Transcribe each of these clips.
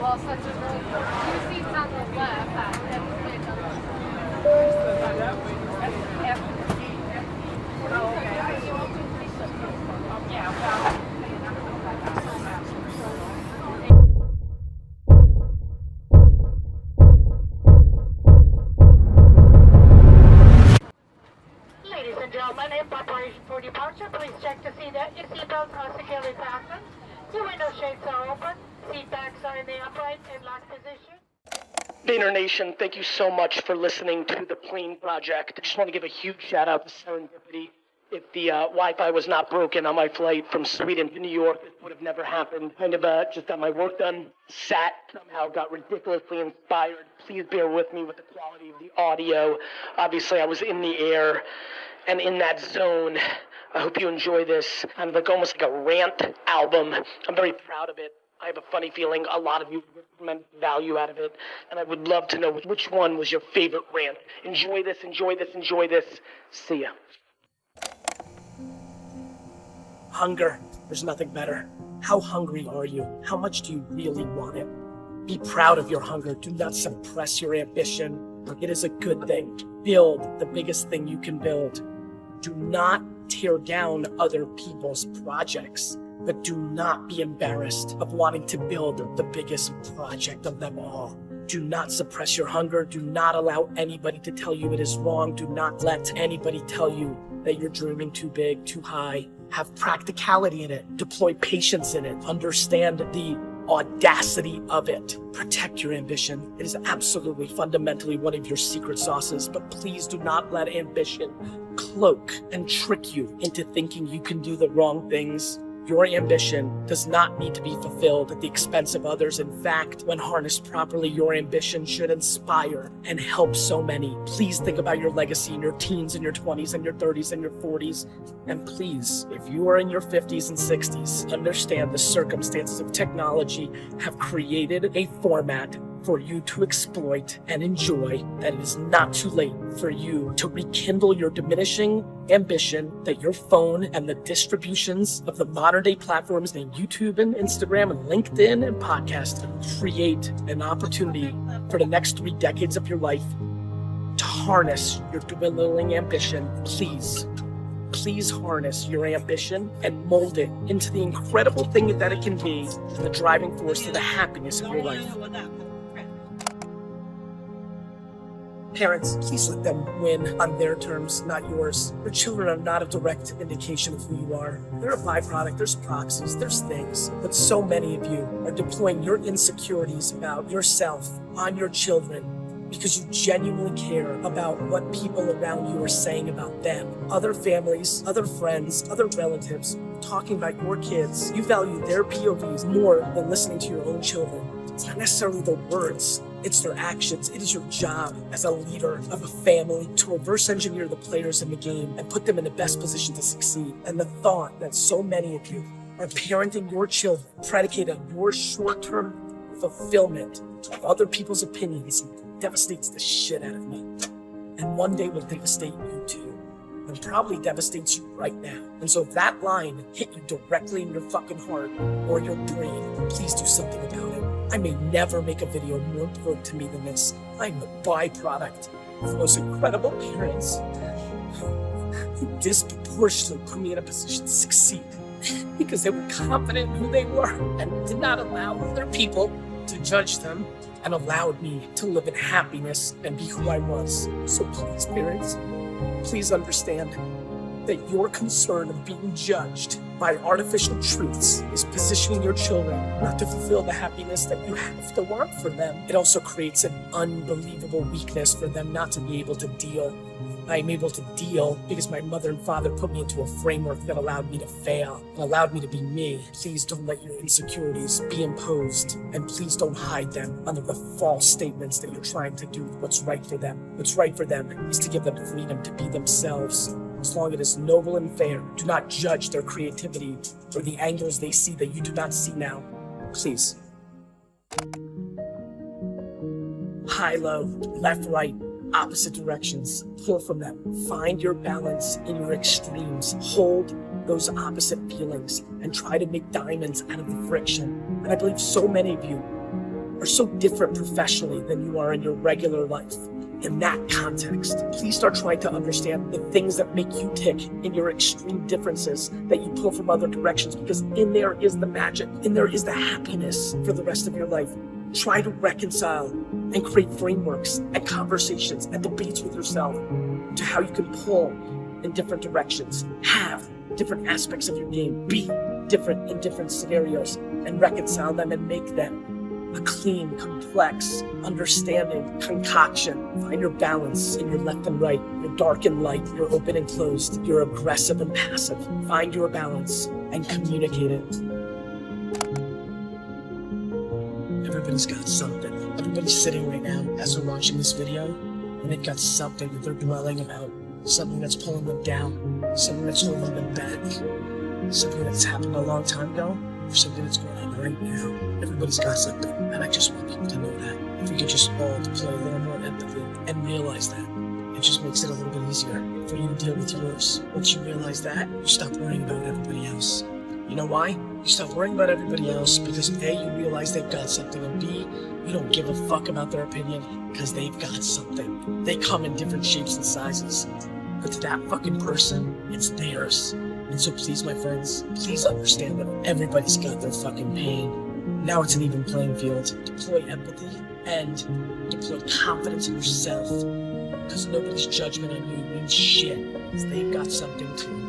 well, such a really cool. Two seats on the left. Ladies and gentlemen, in preparation for departure, please check to see that your seatbelts are securely fastened, your window shades are open, seat backs are in the upright and locked position. Vayner Nation, thank you so much for listening to the Plane Project. I just want to give a huge shout out to Serendipity. If the Wi-Fi was not broken on my flight from Sweden to New York, it would have never happened. Kind of just got my work done, sat, somehow got ridiculously inspired. Please bear with me with the quality of the audio. Obviously, I was in the air and in that zone. I hope you enjoy this. I'm like almost like a rant album. I'm very proud of it. I have a funny feeling a lot of you get tremendous value out of it, and I would love to know which one was your favorite rant. Enjoy this, enjoy this, enjoy this. See ya. Hunger. There's nothing better. How hungry are you? How much do you really want it? Be proud of your hunger. Do not suppress your ambition. It is a good thing. Build the biggest thing you can build. Do not tear down other people's projects, but do not be embarrassed of wanting to build the biggest project of them all. Do not suppress your hunger. Do not allow anybody to tell you it is wrong. Do not let anybody tell you that you're dreaming too big, too high. Have practicality in it. Deploy patience in it. Understand the audacity of it. Protect your ambition. It is absolutely fundamentally one of your secret sauces, but please do not let ambition cloak and trick you into thinking you can do the wrong things. Your ambition does not need to be fulfilled at the expense of others. In fact, when harnessed properly, your ambition should inspire and help so many. Please think about your legacy in your teens and your 20s and your 30s and your 40s. And please, if you are in your 50s and 60s, understand the circumstances of technology have created a format for you to exploit and enjoy, that it is not too late for you to rekindle your diminishing ambition, that your phone and the distributions of the modern day platforms named YouTube and Instagram and LinkedIn and podcasting create an opportunity for the next 3 decades of your life to harness your dwindling ambition. Please harness your ambition and mold it into the incredible thing that it can be and the driving force to the happiness of your life. Parents, please let them win on their terms, not yours. Your children are not a direct indication of who you are. They're a byproduct, there's proxies, there's things. But so many of you are deploying your insecurities about yourself on your children because you genuinely care about what people around you are saying about them. Other families, other friends, other relatives talking about your kids. You value their POVs more than listening to your own children. It's not necessarily their words, it's their actions. It is your job as a leader of a family to reverse engineer the players in the game and put them in the best position to succeed. And the thought that so many of you are parenting your children predicated on your short-term fulfillment of other people's opinions devastates the shit out of me. And one day will devastate you too. And probably devastates you right now. And so if that line hit you directly in your fucking heart or your brain, please do something about it. I may never make a video more important to me than this. I'm the byproduct of the most incredible parents who disproportionately put me in a position to succeed because they were confident in who they were and did not allow other people to judge them and allowed me to live in happiness and be who I was. So please, parents, please understand that your concern of being judged by artificial truths is positioning your children not to fulfill the happiness that you have to want for them. It also creates an unbelievable weakness for them not to be able to deal. I'm able to deal because my mother and father put me into a framework that allowed me to fail and allowed me to be me. Please don't let your insecurities be imposed, and please don't hide them under the false statements that you're trying to do what's right for them. What's right for them is to give them freedom to be themselves. As long as it is noble and fair, do not judge their creativity or the angles they see that you do not see now. Please. High, low, left, right, opposite directions. Pull from them. Find your balance in your extremes. Hold those opposite feelings and try to make diamonds out of the friction. And I believe so many of you are so different professionally than you are in your regular life. In that context, please start trying to understand the things that make you tick in your extreme differences that you pull from other directions, because in there is the magic, in there is the happiness for the rest of your life. Try to reconcile and create frameworks and conversations and debates with yourself to how you can pull in different directions, have different aspects of your game, be different in different scenarios, and reconcile them and make them a clean, complex, understanding concoction. Find your balance in your left and right, your dark and light, your open and closed, your aggressive and passive. Find your balance and communicate it. Everybody's got something. Everybody's sitting right now as they're watching this video, and they've got something that they're dwelling about, something that's pulling them down, something that's holding them back, something that's happened a long time ago, or something that's going on right now. Everybody's got something, and I just want people to know that. If we could just all deploy a little more empathy and realize that, it just makes it a little bit easier for you to deal with yours. Once you realize that, you stop worrying about everybody else. You know why? You stop worrying about everybody else because A, you realize they've got something, and B, you don't give a fuck about their opinion because they've got something. They come in different shapes and sizes, but to that fucking person, it's theirs. And so please, my friends, please understand that everybody's got their fucking pain. Now it's an even playing field. Deploy empathy and deploy confidence in yourself, because nobody's judgment on you means shit, because they've got something too.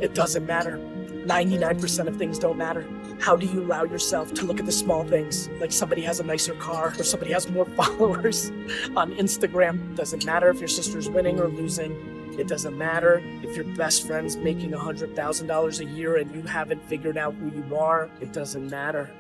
It doesn't matter. 99% of things don't matter. How do you allow yourself to look at the small things, like somebody has a nicer car or somebody has more followers on Instagram? Doesn't matter if your sister's winning or losing. It doesn't matter if your best friend's making $100,000 a year and you haven't figured out who you are. It doesn't matter.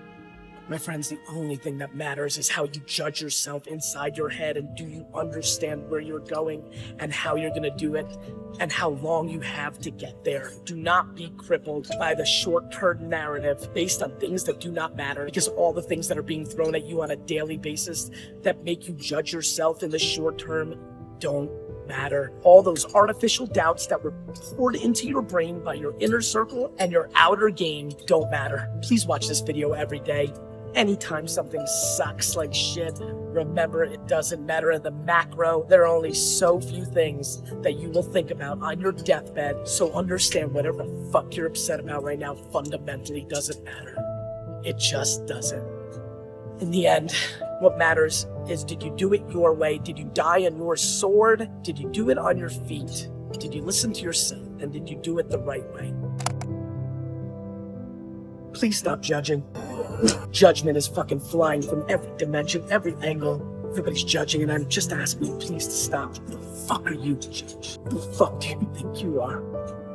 My friends, the only thing that matters is how you judge yourself inside your head, and do you understand where you're going and how you're gonna do it and how long you have to get there. Do not be crippled by the short-term narrative based on things that do not matter, because all the things that are being thrown at you on a daily basis that make you judge yourself in the short term don't matter. All those artificial doubts that were poured into your brain by your inner circle and your outer game don't matter. Please watch this video every day. Anytime something sucks like shit, remember it doesn't matter in the macro. There are only so few things that you will think about on your deathbed. So understand whatever the fuck you're upset about right now fundamentally doesn't matter. It just doesn't. In the end, what matters is, did you do it your way? Did you die on your sword? Did you do it on your feet? Did you listen to yourself? And did you do it the right way? Please stop judging. Judgment is fucking flying from every dimension, every angle. Everybody's judging, and I'm just asking you please to stop. Who the fuck are you to judge? Who the fuck do you think you are?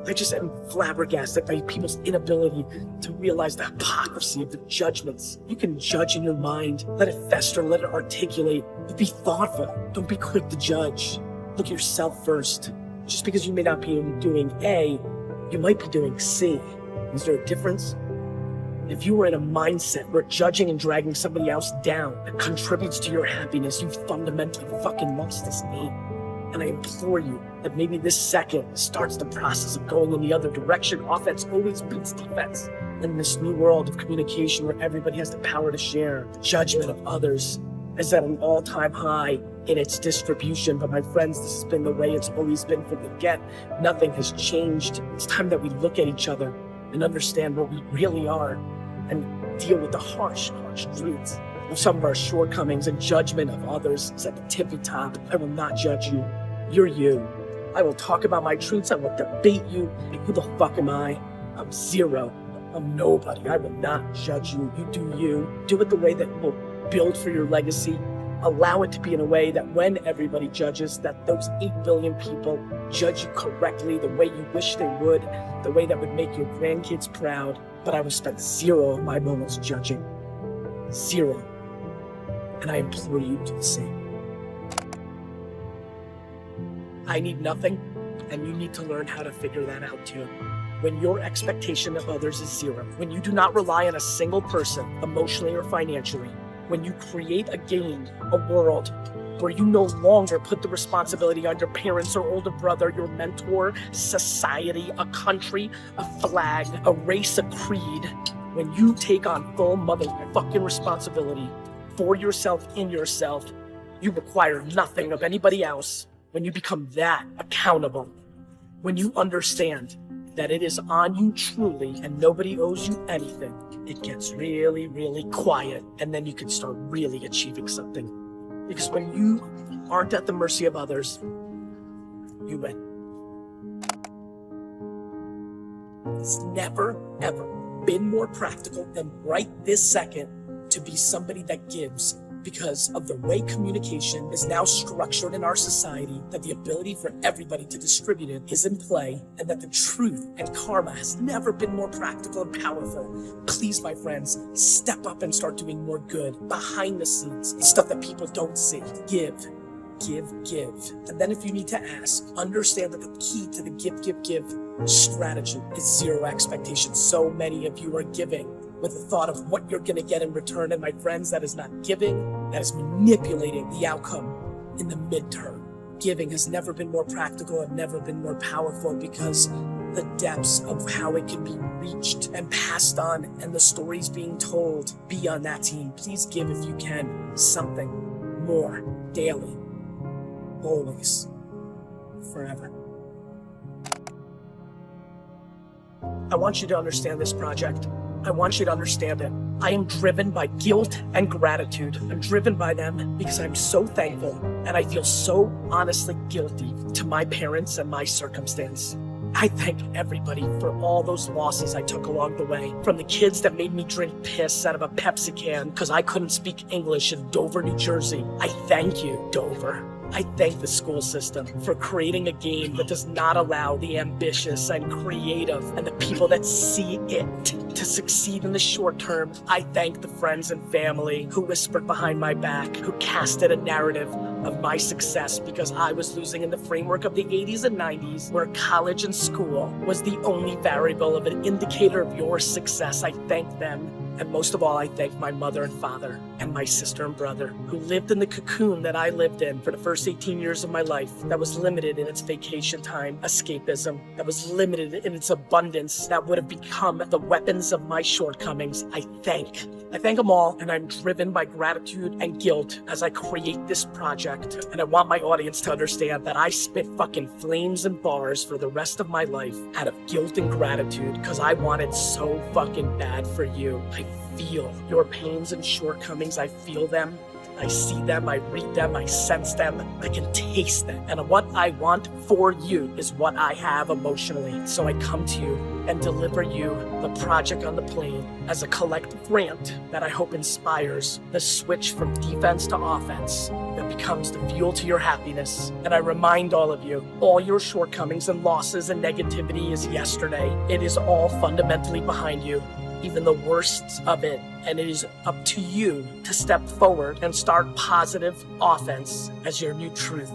I just am flabbergasted by people's inability to realize the hypocrisy of their judgments. You can judge in your mind, let it fester, let it articulate, but be thoughtful. Don't be quick to judge. Look at yourself first. Just because you may not be doing A, you might be doing C. Is there a difference? If you were in a mindset where judging and dragging somebody else down contributes to your happiness, you fundamentally fucking lost this game. And I implore you that maybe this second starts the process of going in the other direction. Offense always beats defense. In this new world of communication where everybody has the power to share, judgment of others is at an all-time high in its distribution. But my friends, this has been the way it's always been from the get. Nothing has changed. It's time that we look at each other and understand what we really are and deal with the harsh truths of some of our shortcomings. And judgment of others is at the tippy top. I will not judge you. You're you. I will talk about my truths. I will debate you. Who the fuck am I? I'm zero. I'm nobody. I will not judge you. You do you. Do it the way that will build for your legacy. Allow it to be in a way that when everybody judges, that those 8 billion people judge you correctly, the way you wish they would, the way that would make your grandkids proud. But I will spend 0 of my moments judging. 0. And I implore you to do the same. I need nothing, and you need to learn how to figure that out too. When your expectation of others is 0, when you do not rely on a single person, emotionally or financially, when you create a game, a world, where you no longer put the responsibility on your parents or older brother, your mentor, society, a country, a flag, a race, a creed, When you take on full motherfucking responsibility for yourself, in yourself, you require nothing of anybody else. When you become that accountable, when you understand that it is on you truly and nobody owes you anything, it gets really, really quiet, and then you can start really achieving something. Because when you aren't at the mercy of others, you win. It's never, ever been more practical than right this second to be somebody that gives, because of the way communication is now structured in our society, that the ability for everybody to distribute it is in play, and that the truth and karma has never been more practical and powerful. Please, my friends, step up and start doing more good behind the scenes. It's stuff that people don't see. Give. And then if you need to ask, understand that the key to the give strategy is zero expectations. So many of you are giving with the thought of what you're going to get in return. And my friends, that is not giving, that is manipulating the outcome in the midterm. Giving has never been more practical and never been more powerful, because the depths of how it can be reached and passed on and the stories being told be on that team. Please give, if you can, something more daily, always, forever. I want you to understand this project. I want you to understand it. I am driven by guilt and gratitude. I'm driven by them because I'm so thankful, and I feel so honestly guilty to my parents and my circumstance. I thank everybody for all those losses I took along the way. From the kids that made me drink piss out of a Pepsi can because I couldn't speak English in Dover, New Jersey. I thank you, Dover. I thank the school system for creating a game that does not allow the ambitious and creative and the people that see it to succeed in the short term. I thank the friends and family who whispered behind my back, who casted a narrative of my success because I was losing in the framework of the 80s and 90s, where college and school was the only variable of an indicator of your success. I thank them. And most of all, I thank my mother and father and my sister and brother, who lived in the cocoon that I lived in for the first 18 years of my life, that was limited in its vacation time escapism, that was limited in its abundance, that would have become the weapons of my shortcomings. I thank them all, and I'm driven by gratitude and guilt as I create this project. And I want my audience to understand that I spit fucking flames and bars for the rest of my life out of guilt and gratitude, because I want it so fucking bad for you. I feel your pains and shortcomings. I feel them. I see them, I read them, I sense them, I can taste them. And what I want for you is what I have emotionally. So I come to you and deliver you the project on the plane as a collective rant that I hope inspires the switch from defense to offense that becomes the fuel to your happiness. And I remind all of you, all your shortcomings and losses and negativity is yesterday. It is all fundamentally behind you, even the worst of it. And it is up to you to step forward and start positive offense as your new truth.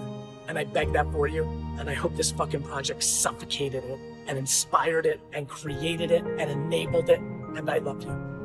And I beg that for you. And I hope this fucking project suffocated it and inspired it and created it and enabled it. And I love you.